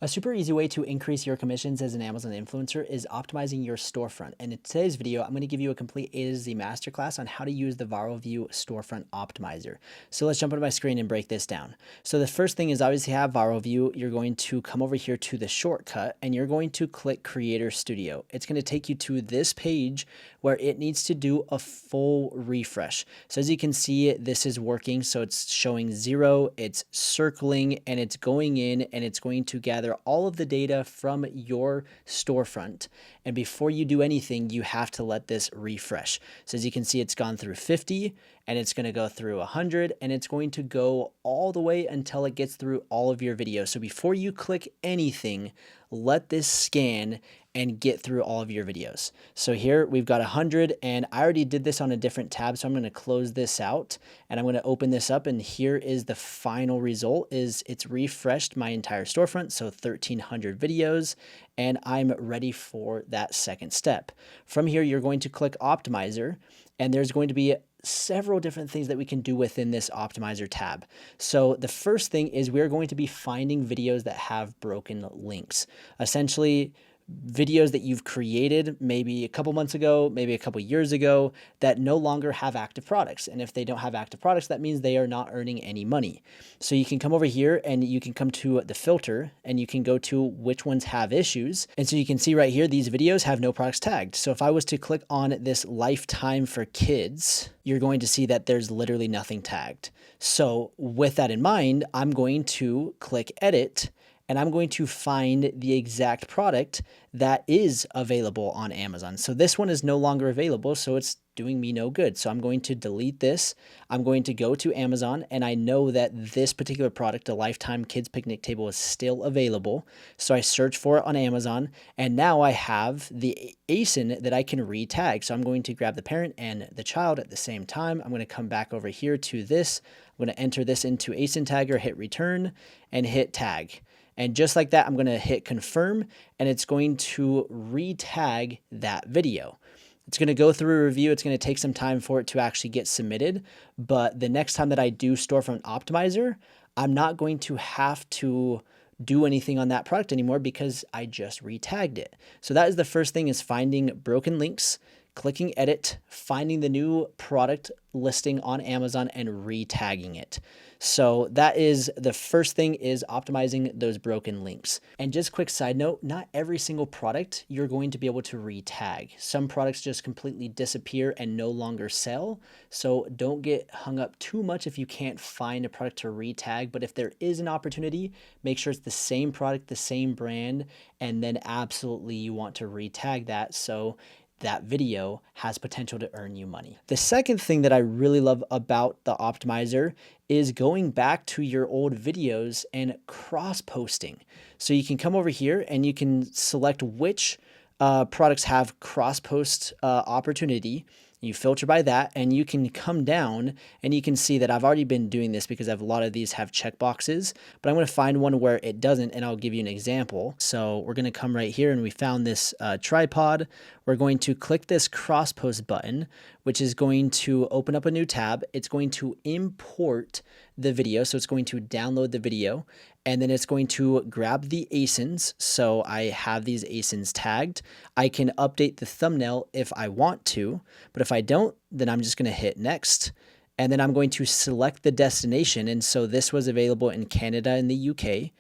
A super easy way to increase your commissions as an Amazon influencer is optimizing your storefront. And in today's video, I'm going to give you a complete A to Z masterclass on how to use the Viral Vue Storefront Optimizer. So let's jump into my screen and break this down. So the first thing is obviously have Viral Vue. You're going to come over here to the shortcut and you're going to click Creator Studio. It's going to take you to this page where it needs to do a full refresh. So as you can see, this is working. So it's showing 0, it's circling, and it's going in and it's going to gather all of the data from your storefront. And before you do anything, you have to let this refresh. So as you can see, it's gone through 50 and it's going to go through 100 and it's going to go all the way until it gets through all of your videos. So before you click anything, let this scan and get through all of your videos. So here we've got 100 and I already did this on a different tab. So I'm going to close this out and I'm going to open this up. And here is the final result is it's refreshed my entire storefront. So 1,300 videos and I'm ready for that second step. From here, you're going to click Optimizer and there's going to be several different things that we can do within this optimizer tab. So the first thing is we're going to be finding videos that have broken links. Essentially, videos that you've created maybe a couple months ago, maybe a couple years ago that no longer have active products. And if they don't have active products, that means they are not earning any money. So you can come over here and you can come to the filter and you can go to which ones have issues. And so you can see right here, these videos have no products tagged. So if I was to click on this lifetime for kids, you're going to see that there's literally nothing tagged. So with that in mind, I'm going to click edit and I'm going to find the exact product that is available on Amazon. So this one is no longer available, so it's doing me no good. So I'm going to delete this. I'm going to go to Amazon, and I know that this particular product, a Lifetime Kids Picnic Table, is still available. So I search for it on Amazon, and now I have the ASIN that I can re-tag. So I'm going to grab the parent and the child at the same time. I'm going to come back over here to this. I'm going to enter this into ASIN tagger, hit return, and hit tag. And just like that, I'm going to hit confirm and it's going to re-tag that video. It's going to go through a review. It's going to take some time for it to actually get submitted. But the next time that I do Storefront Optimizer, I'm not going to have to do anything on that product anymore because I just re-tagged it. So that is the first thing, is finding broken links, clicking edit, finding the new product listing on Amazon and re-tagging it. So that is the first thing, is optimizing those broken links. And just quick side note, not every single product you're going to be able to re-tag. Some products just completely disappear and no longer sell. So don't get hung up too much if you can't find a product to re-tag. But if there is an opportunity, make sure it's the same product, the same brand, and then absolutely you want to re-tag that so that video has potential to earn you money. The second thing that I really love about the optimizer is going back to your old videos and cross-posting. So you can come over here and you can select which products have cross-post opportunity. You filter by that and you can come down and you can see that I've already been doing this because a lot of these have checkboxes, but I'm going to find one where it doesn't and I'll give you an example. So we're going to come right here and we found this tripod. We're going to click this cross post button, which is going to open up a new tab. It's going to import the video. So it's going to download the video and then it's going to grab the ASINs. So I have these ASINs tagged. I can update the thumbnail if I want to, but if I don't, then I'm just going to hit next. And then I'm going to select the destination. And so this was available in Canada and the UK.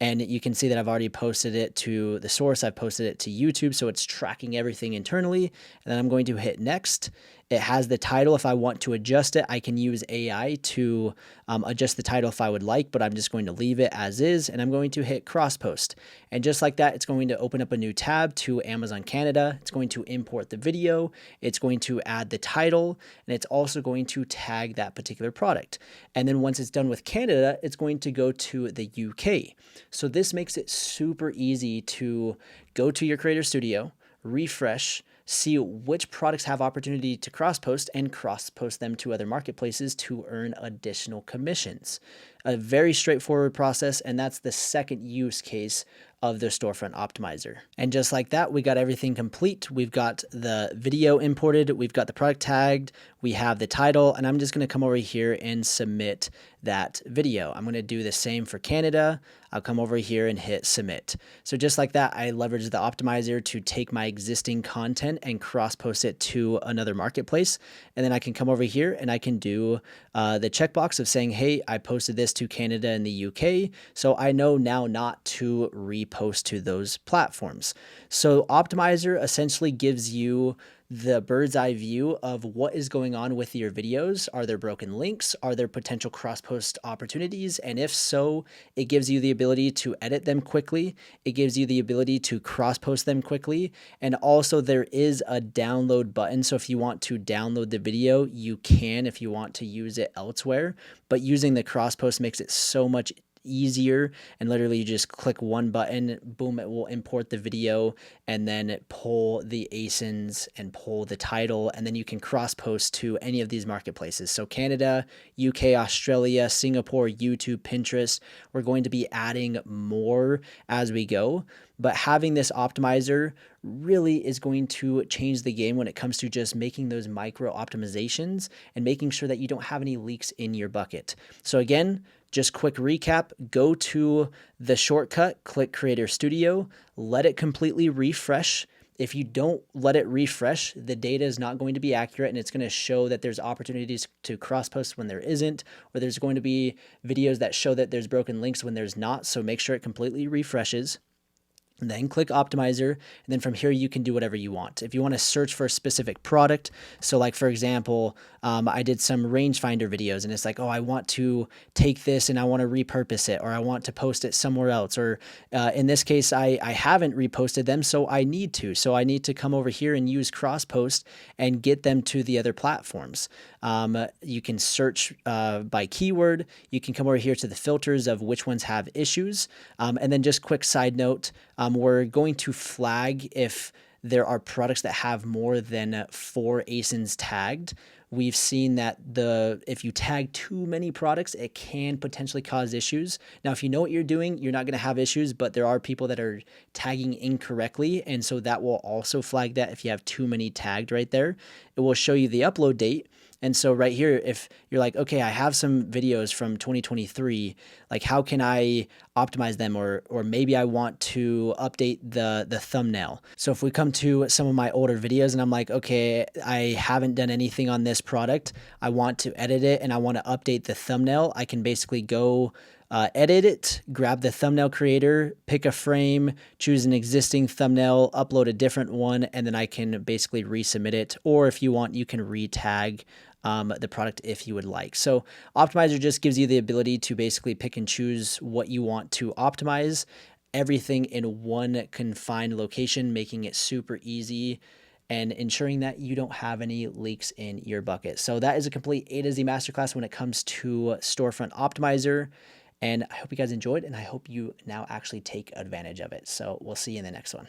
And you can see that I've already posted it to the source. I've posted it to YouTube. So it's tracking everything internally. And then I'm going to hit next. It has the title. If I want to adjust it, I can use AI to adjust the title if I would like, but I'm just going to leave it as is. And I'm going to hit cross post. And just like that, it's going to open up a new tab to Amazon Canada. It's going to import the video. It's going to add the title, and it's also going to tag that particular product. And then once it's done with Canada, it's going to go to the UK. So this makes it super easy to go to your Creator Studio, refresh, see which products have opportunity to cross-post and cross-post them to other marketplaces to earn additional commissions. A very straightforward process, and that's the second use case of the Storefront Optimizer. And just like that, we got everything complete. We've got the video imported, we've got the product tagged, we have the title, and I'm just gonna come over here and submit that video. I'm gonna do the same for Canada. I'll come over here and hit submit. So just like that, I leverage the optimizer to take my existing content and cross-post it to another marketplace. And then I can come over here and I can do the checkbox of saying, hey, I posted this to Canada and the UK, so I know now not to repost to those platforms. So Optimizer essentially gives you the bird's eye view of what is going on with your videos. Are there broken links? Are there potential cross-post opportunities? And if so, it gives you the ability to edit them quickly. It gives you the ability to cross-post them quickly. And also there is a download button. So if you want to download the video, you can if you want to use it elsewhere. But using the cross-post makes it so much easier, and literally you just click one button, boom, it will import the video and then pull the ASINs and pull the title, and then you can cross post to any of these marketplaces. So Canada, UK, Australia, Singapore, YouTube, Pinterest. We're going to be adding more as we go, but having this optimizer really is going to change the game when it comes to just making those micro optimizations and making sure that you don't have any leaks in your bucket. So again, just quick recap, go to the shortcut, click Creator Studio, let it completely refresh. If you don't let it refresh, the data is not going to be accurate, and it's going to show that there's opportunities to cross-post when there isn't, or there's going to be videos that show that there's broken links when there's not, so make sure it completely refreshes. And then click Optimizer, and then from here you can do whatever you want. If you want to search for a specific product, so like for example, I did some rangefinder videos, and it's like, oh, I want to take this and I want to repurpose it, or I want to post it somewhere else, or in this case, I haven't reposted them, so I need to. So I need to come over here and use cross-post and get them to the other platforms. You can search by keyword. You can come over here to the filters of which ones have issues. And then just quick side note, we're going to flag if there are products that have more than 4 ASINs tagged. We've seen that if you tag too many products, it can potentially cause issues. Now, if you know what you're doing, you're not going to have issues, but there are people that are tagging incorrectly, and so that will also flag that if you have too many tagged right there. It will show you the upload date. And so right here, if you're like, okay, I have some videos from 2023, like how can I optimize them? Or maybe I want to update the thumbnail. So if we come to some of my older videos and I'm like, okay, I haven't done anything on this product, I want to edit it and I want to update the thumbnail, I can basically go edit it, grab the thumbnail creator, pick a frame, choose an existing thumbnail, upload a different one, and then I can basically resubmit it. Or if you want, you can re-tag the product if you would like. So Optimizer just gives you the ability to basically pick and choose what you want to optimize, everything in one confined location, making it super easy and ensuring that you don't have any leaks in your bucket. So that is a complete A to Z masterclass when it comes to Storefront Optimizer. And I hope you guys enjoyed, and I hope you now actually take advantage of it. So we'll see you in the next one.